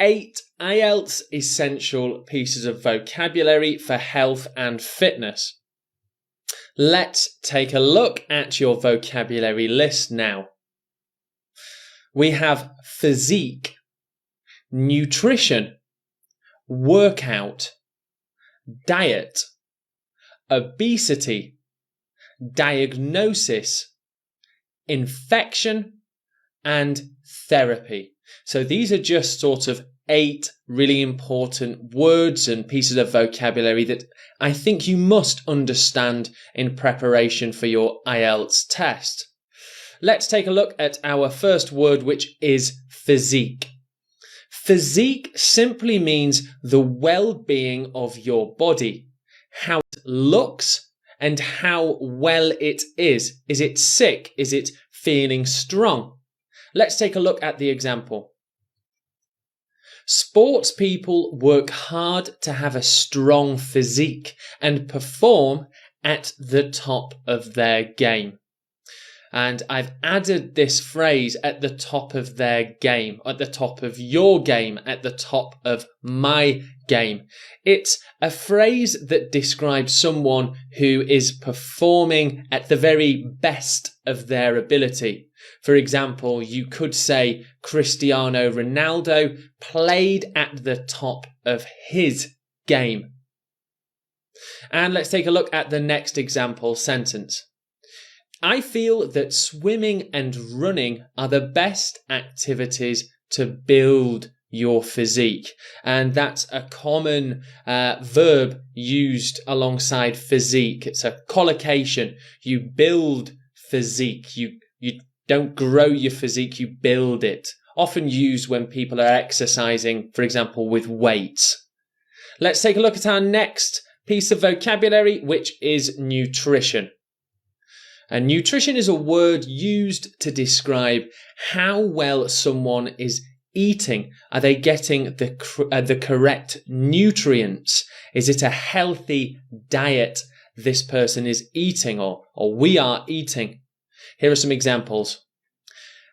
8 IELTS essential pieces of vocabulary for health and fitness. Let's take a look at your vocabulary list now. We have physique, nutrition, workout, diet, obesity, diagnosis, infection, and therapy. So these are just sort of 8 really important words and pieces of vocabulary that I think you must understand in preparation for your IELTS test. Let's take a look at our first word, which is physique. Physique simply means the well-being of your body, how it looks and how well it is. Is it sick? Is it feeling strong? Let's take a look at the example. Sports people work hard to have a strong physique and perform at the top of their game. And I've added this phrase at the top of their game, at the top of your game, at the top of my game. It's a phrase that describes someone who is performing at the very best of their ability. For example, you could say Cristiano Ronaldo played at the top of his game. And let's take a look at the next example sentence. I feel that swimming and running are the best activities to build your physique. And that's a common verb used alongside physique. It's a collocation. You build physique. You don't grow your physique, you build it. Often used when people are exercising, for example, with weights. Let's take a look at our next piece of vocabulary, which is nutrition. And nutrition is a word used to describe how well someone is eating. Are they getting the correct nutrients? Is it a healthy diet this person is eating or we are eating? Here are some examples.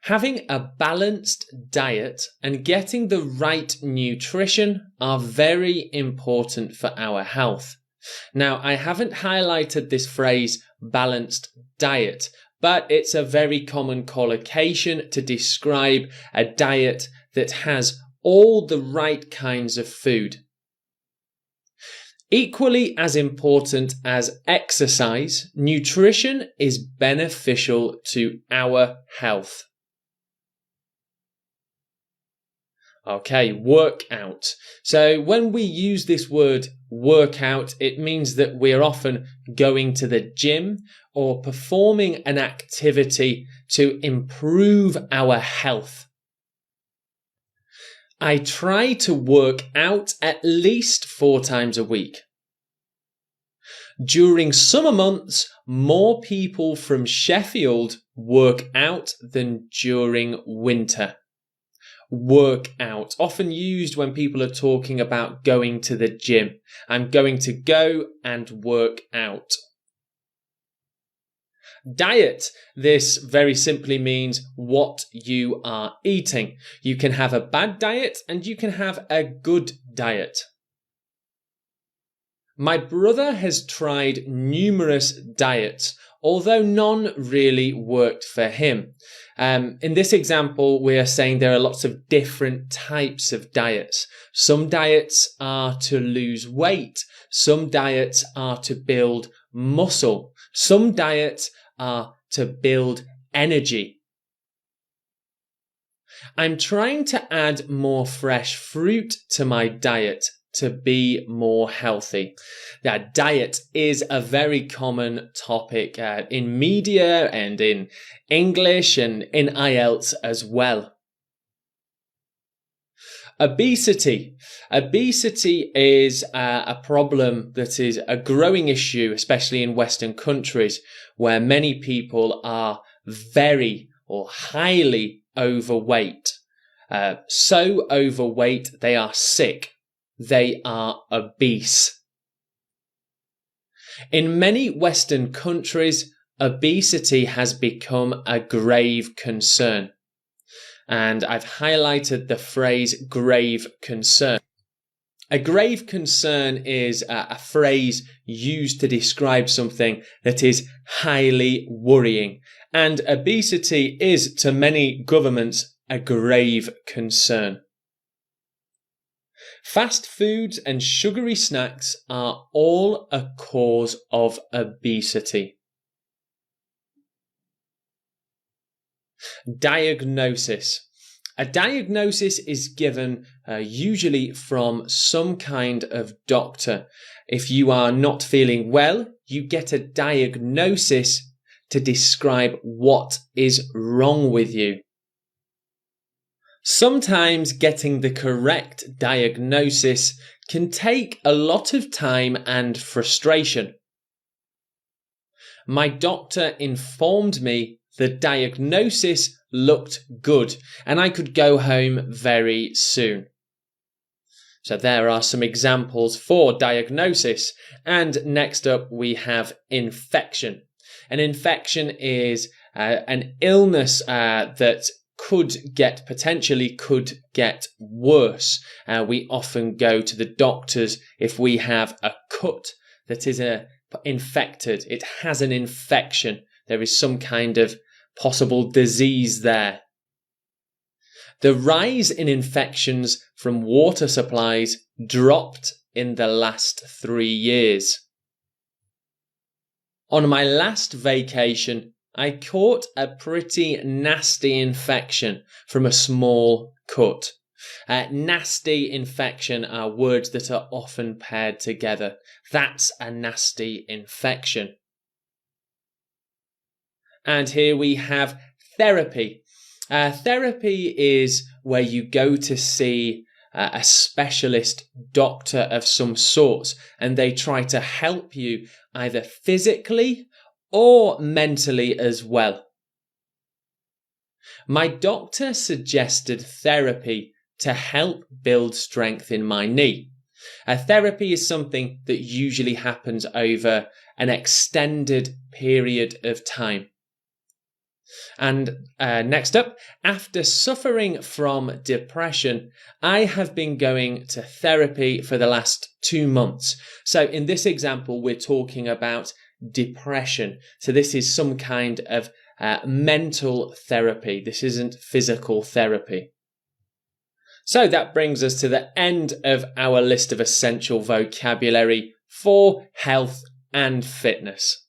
Having a balanced diet and getting the right nutrition are very important for our health. Now, I haven't highlighted this phrase balanced diet, but it's a very common collocation to describe a diet that has all the right kinds of food. Equally as important as exercise, nutrition is beneficial to our health. Okay, workout. So when we use this word workout, it means that we're often going to the gym or performing an activity to improve our health. I try to work out at least 4 times a week. During summer months, more people from Sheffield work out than during winter. Work out, often used when people are talking about going to the gym. I'm going to go and work out. Diet. This very simply means what you are eating. You can have a bad diet and you can have a good diet. My brother has tried numerous diets, although none really worked for him. In this example, we are saying there are lots of different types of diets. Some diets are to lose weight. Some diets are to build muscle. Some diets are to build energy. I'm trying to add more fresh fruit to my diet to be more healthy. Now, diet is a very common topic in media and in English and in IELTS as well. Obesity. Obesity is a problem that is a growing issue, especially in Western countries, where many people are very or highly overweight. So overweight they are sick. They are obese. In many Western countries, obesity has become a grave concern. And I've highlighted the phrase grave concern. A grave concern is a phrase used to describe something that is highly worrying. And obesity is, to many governments, a grave concern. Fast foods and sugary snacks are all a cause of obesity. Diagnosis. A diagnosis is given usually from some kind of doctor. If you are not feeling well, you get a diagnosis to describe what is wrong with you. Sometimes getting the correct diagnosis can take a lot of time and frustration. My doctor informed me the diagnosis looked good and I could go home very soon. So there are some examples for diagnosis. And next up we have infection. An infection is an illness that potentially could get worse. We often go to the doctors if we have a cut that is infected. It has an infection. There is some kind of possible disease there. The rise in infections from water supplies dropped in the last 3 years. On my last vacation, I caught a pretty nasty infection from a small cut. Nasty infection are words that are often paired together. That's a nasty infection. And here we have therapy. Therapy is where you go to see a specialist doctor of some sort, and they try to help you either physically or mentally as well. My doctor suggested therapy to help build strength in my knee. Therapy is something that usually happens over an extended period of time. And next up, after suffering from depression, I have been going to therapy for the last 2 months. So in this example, we're talking about depression. So this is some kind of mental therapy. This isn't physical therapy. So that brings us to the end of our list of essential vocabulary for health and fitness.